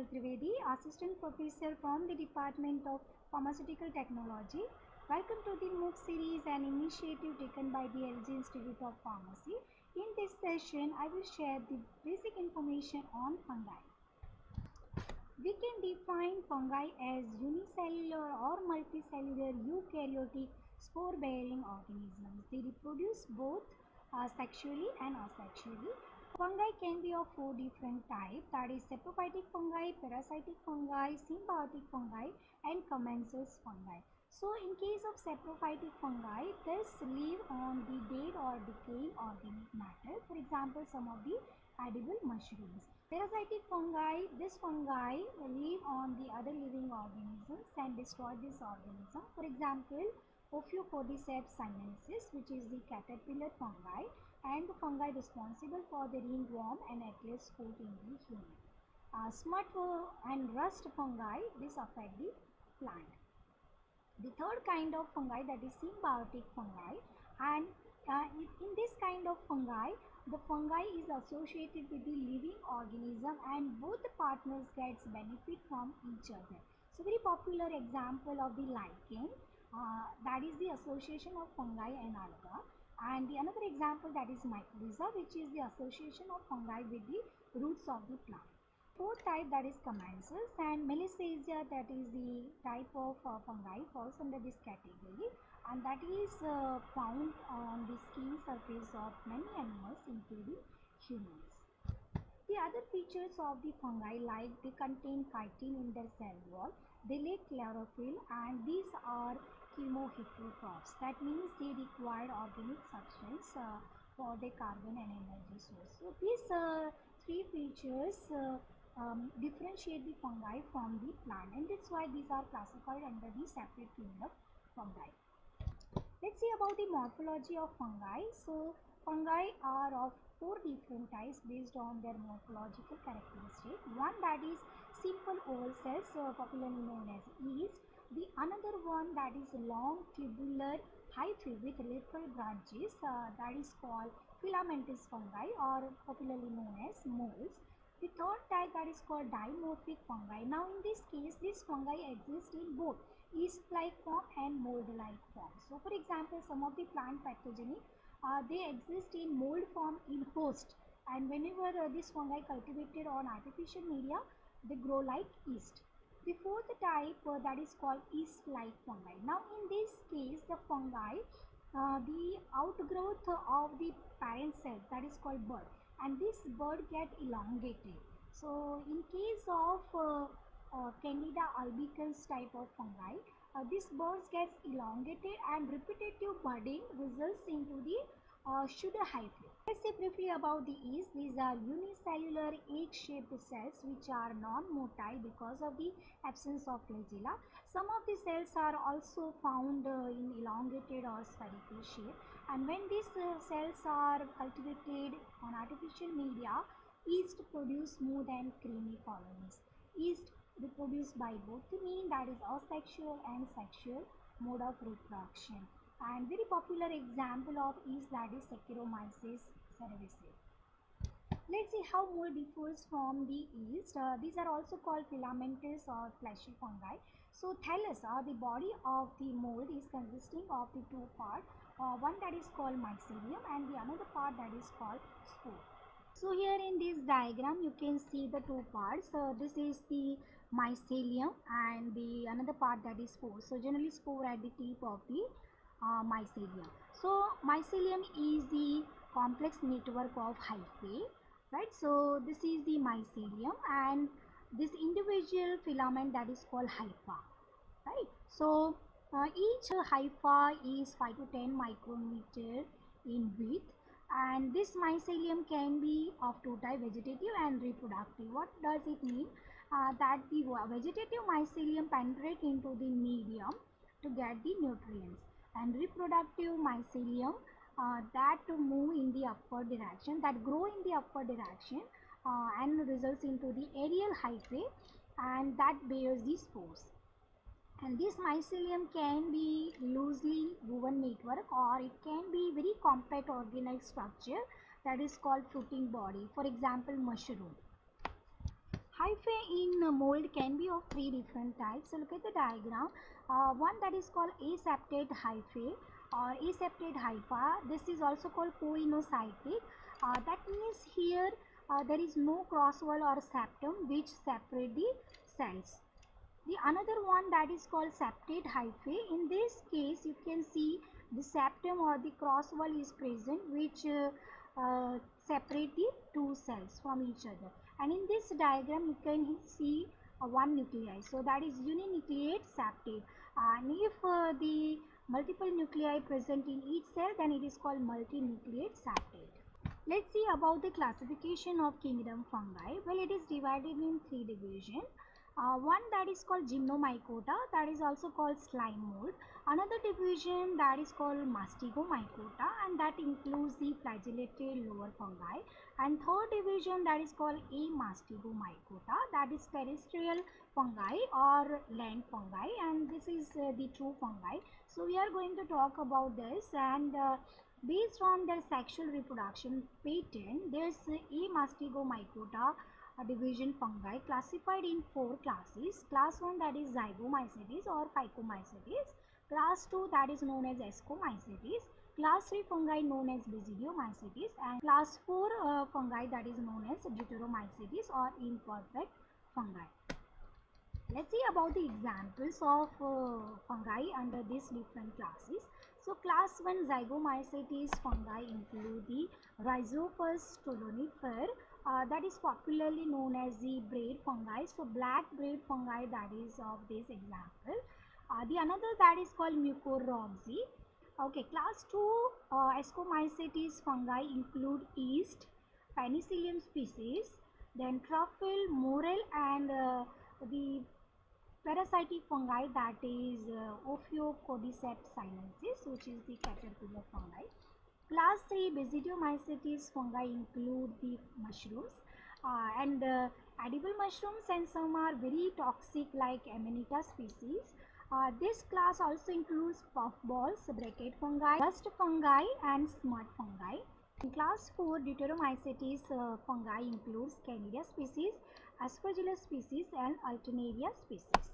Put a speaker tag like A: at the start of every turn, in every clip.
A: Komal Trivedi, Assistant Professor from the Department of Pharmaceutical Technology. Welcome to the MOOC series, an initiative taken by the LG Institute of Pharmacy. In this session, I will share the basic information on fungi. We can define fungi as unicellular or multicellular eukaryotic spore-bearing organisms. They reproduce both sexually and asexually. Fungi can be of four different types, that is saprophytic fungi, parasitic fungi, symbiotic fungi and commensals fungi. So in case of saprophytic fungi, this live on the dead or decaying organic matter, for example some of the edible mushrooms. Parasitic fungi, this fungi live on the other living organisms and destroy this organism. For example, Ophiocordyceps sinensis, which is the caterpillar fungi, and the fungi responsible for the ringworm and atlas foot in the human. Smut and rust fungi, this affect the plant. The third kind of fungi, that is symbiotic fungi, and in this kind of fungi, the fungi is associated with the living organism and both the partners gets benefit from each other. So very popular example of the lichen, that is the association of fungi and alga, and the another example, that is mycorrhiza, which is the association of fungi with the roots of the plant. Fourth type, that is commensals, and Melissacia, that is the type of fungi, falls under this category, and that is found on the skin surface of many animals including humans. The other features of the fungi, like they contain chitin in their cell wall, they lack chlorophyll, and these are chemoheterotrophs. That means they require organic substance for their carbon and energy source. So these three features differentiate the fungi from the plant, and that's why these are classified under the separate kingdom fungi. Let's see about the morphology of fungi. So fungi are of four different types based on their morphological characteristics. One, that is simple oval cells, popularly known as yeast. The another one, that is long tubular hyphae with lateral branches, that is called filamentous fungi or popularly known as molds. The third type, that is called dimorphic fungi. Now in this case, this fungi exists in both yeast-like form and mold-like form. So for example, some of the plant pathogenic, they exist in mold form in host, and whenever this fungi cultivated on artificial media, they grow like yeast. The fourth type, that is called yeast-like fungi. Now in this case, the fungi, the outgrowth of the parent cell, that is called bud, and this bud get elongated. So in case of Candida albicans type of fungi, this buds gets elongated and repetitive budding results into the sugar hyphae. Let's say briefly about the yeast. These are unicellular egg-shaped cells which are non-motile because of the absence of flagella. Some of the cells are also found in elongated or spherical shape, and when these cells are cultivated on artificial media, yeast produce smooth and creamy colonies. Yeast reproduced by both the mean, that is asexual and sexual mode of reproduction. And very popular example of yeast, that is Saccharomyces cerevisiae. Let's see how mold differs from the yeast. These are also called filamentous or fleshy fungi. So thallus, the body of the mold, is consisting of the two parts. One that is called mycelium and the another part that is called spore. So here in this diagram you can see the two parts. This is the mycelium and the another part, that is spore. So generally spore at the tip of the mycelium. So mycelium is the complex network of hyphae, right? So this is the mycelium and this individual filament, that is called hypha, right? So each hypha is 5 to 10 micrometer in width, and this mycelium can be of two types, vegetative and reproductive. What does it mean? That the vegetative mycelium penetrate into the medium to get the nutrients, and reproductive mycelium that move in the upward direction, that grow in the upward direction and results into the aerial hyphae, and that bears the spores. And this mycelium can be loosely woven network or it can be very compact organelle structure, that is called fruiting body, for example mushroom. Hyphae in mold can be of three different types. So look at the diagram. One that is called aseptate hyphae or aseptate hypha. This is also called coinocytic. That means here there is no cross wall or septum which separate the cells. The another one that is called septate hyphae. In this case, you can see the septum or the cross wall is present, which separate the two cells from each other. And in this diagram, you can see one nuclei. So that is uninucleate septate. And if the multiple nuclei present in each cell, then it is called multinucleate septate. Let's see about the classification of kingdom fungi. Well, it is divided in three divisions. One that is called gymnomycota, that is also called slime mold. Another division that is called mastigomycota, and that includes the flagellated lower fungi. And third division that is called amastigomycota, that is terrestrial fungi or land fungi, and this is the true fungi. So we are going to talk about this, and based on their sexual reproduction pattern, there is amastigomycota division fungi classified in four classes. Class 1 that is zygomycetes or phycomycetes. Class 2 that is known as ascomycetes. Class 3 fungi known as basidiomycetes, and class 4 fungi that is known as deuteromycetes or imperfect fungi. Let's see about the examples of fungi under these different classes. So class 1 zygomycetes fungi include the Rhizopus stolonifer, that is popularly known as the braid fungi. So black braid fungi, that is of this example. The another that is called Mucorrhizae. Okay, class 2 ascomycetes fungi include yeast, penicillium species, then truffle, morel, and the parasitic fungi, that is Ophiocordyceps sinensis, which is the caterpillar fungi. Class 3 basidiomycetes fungi include the mushrooms and edible mushrooms, and some are very toxic like Amanita species. This class also includes puffballs, bracket fungi, dust fungi, and smut fungi. In class 4 deuteromycetes fungi includes Candida species, Aspergillus species, and Alternaria species.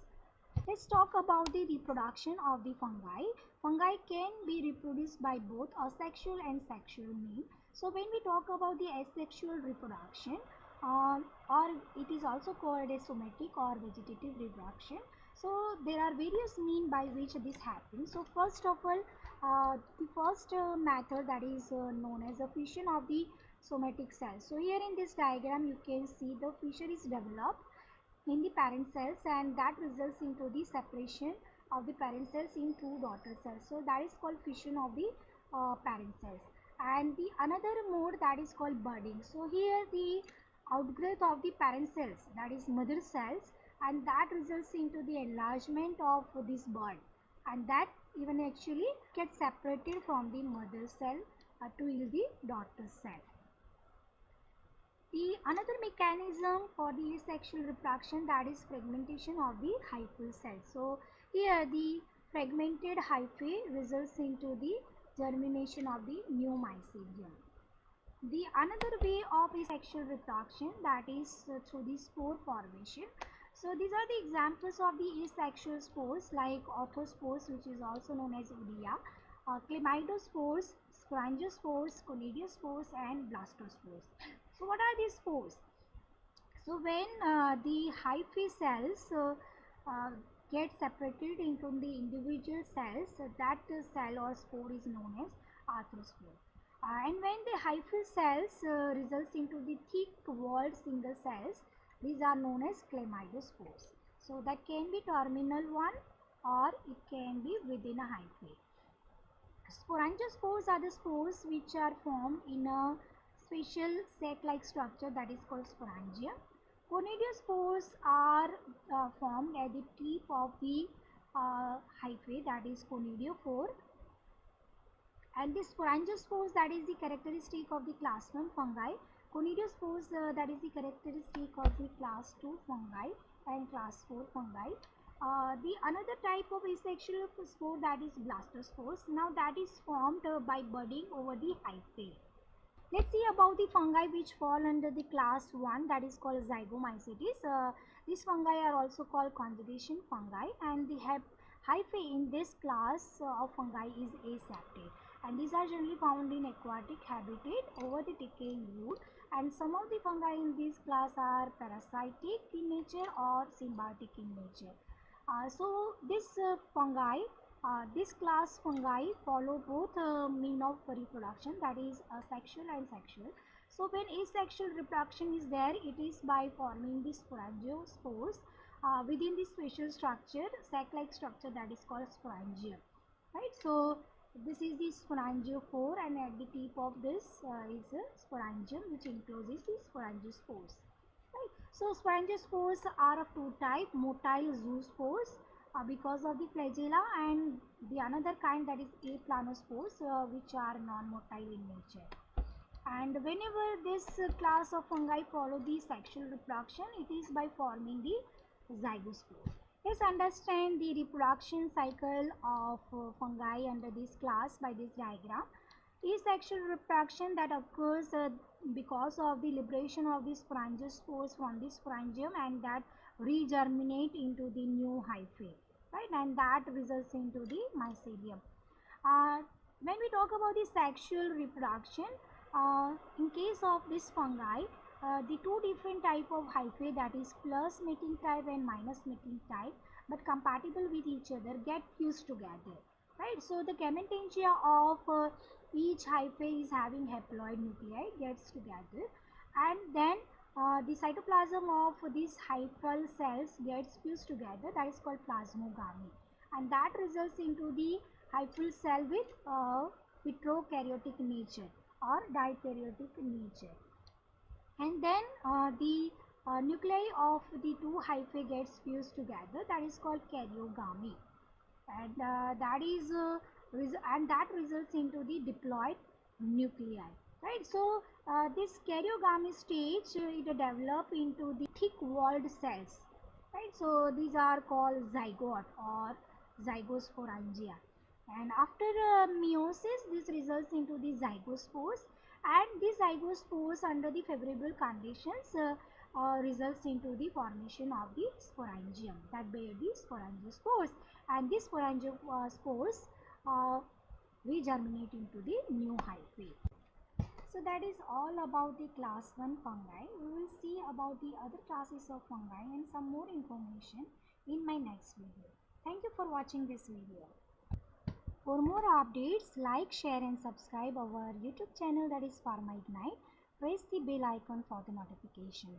A: Let's talk about the reproduction of the fungi. Fungi can be reproduced by both asexual and sexual means. So when we talk about the asexual reproduction, or it is also called a somatic or vegetative reproduction. So there are various means by which this happens. So first of all, the first method that is known as the fission of the somatic cells. So here in this diagram you can see the fissure is developed in the parent cells, and that results into the separation of the parent cells in two daughter cells. So that is called fission of the parent cells. And the another mode that is called budding. So here the outgrowth of the parent cells, that is mother cells, and that results into the enlargement of this bud, and that even actually gets separated from the mother cell to yield the daughter cell. The another mechanism for the asexual reproduction, that is fragmentation of the hyphal cells. So here the fragmented hyphae results into the germination of the new mycelium. The another way of asexual reproduction, that is through the spore formation. So these are the examples of the asexual spores like orthospores, which is also known as urea, chlamydospores, sporangiospores, conidiospores, and blastospores. So what are these spores? So when the hyphae cells get separated into the individual cells, that cell or spore is known as arthrospore. And when the hyphal cells results into the thick walled single cells, these are known as chlamydospores. So that can be terminal one or it can be within a hyphae. Sporangiospores are the spores which are formed in a special sac-like structure that is called sporangia. Conidiospores are formed at the tip of the hyphae, that is conidiophore. And the sporangiospores, that is the characteristic of the class 1 fungi. Conidiospores, that is the characteristic of the class 2 fungi and class 4 fungi. The another type of asexual spore, that is blastospores. Now that is formed by budding over the hyphae. Let's see about the fungi which fall under the class 1, that is called Zygomycetes. These fungi are also called conjugation fungi, and the hyphae in this class of fungi is aseptate, and these are generally found in aquatic habitat over the decaying wood, and some of the fungi in this class are parasitic in nature or symbiotic in nature. So this class fungi follow both mean of reproduction, that is sexual and sexual. So when asexual reproduction is there, it is by forming the sporangiospores within the special structure, sac-like structure, that is called sporangium. Right. So this is the sporangiophore, and at the tip of this is a sporangium which encloses the sporangiospores. Right. So sporangiospores are of two types: motile zoospores because of the flagella, and the another kind, that is aplanospores, which are non-motile in nature. And whenever this class of fungi follow the sexual reproduction, it is by forming the zygospore. Let's understand the reproduction cycle of fungi under this class by this diagram. Asexual reproduction that occurs because of the liberation of the sporangiospores from the sporangium, and that regerminate into the new hyphae, right, and that results into the mycelium. When we talk about the sexual reproduction, in case of this fungi, the two different type of hyphae, that is plus mating type and minus mating type, but compatible with each other, get fused together, right. So the gametangia of each hyphae is having haploid nuclei gets together, and then the cytoplasm of these hyphal cells gets fused together, that is called plasmogamy, and that results into the hyphal cell with heterokaryotic nature or dikaryotic nature. And then the nuclei of the two hyphae gets fused together, that is called karyogamy, and that results into the diploid nuclei, right. So this karyogamy stage it develop into the thick walled cells, right. So these are called zygote or zygosporangia, and after meiosis this results into the zygospores, and these zygospores under the favorable conditions results into the formation of the sporangium that bear the sporangiospores, and these sporangiospores regerminate into the new hyphae. So that is all about the class 1 fungi. We will see about the other classes of fungi and some more information in my next video. Thank you for watching this video. For more updates, like, share and subscribe our YouTube channel, that is Pharma Ignite. Press the bell icon for the notification.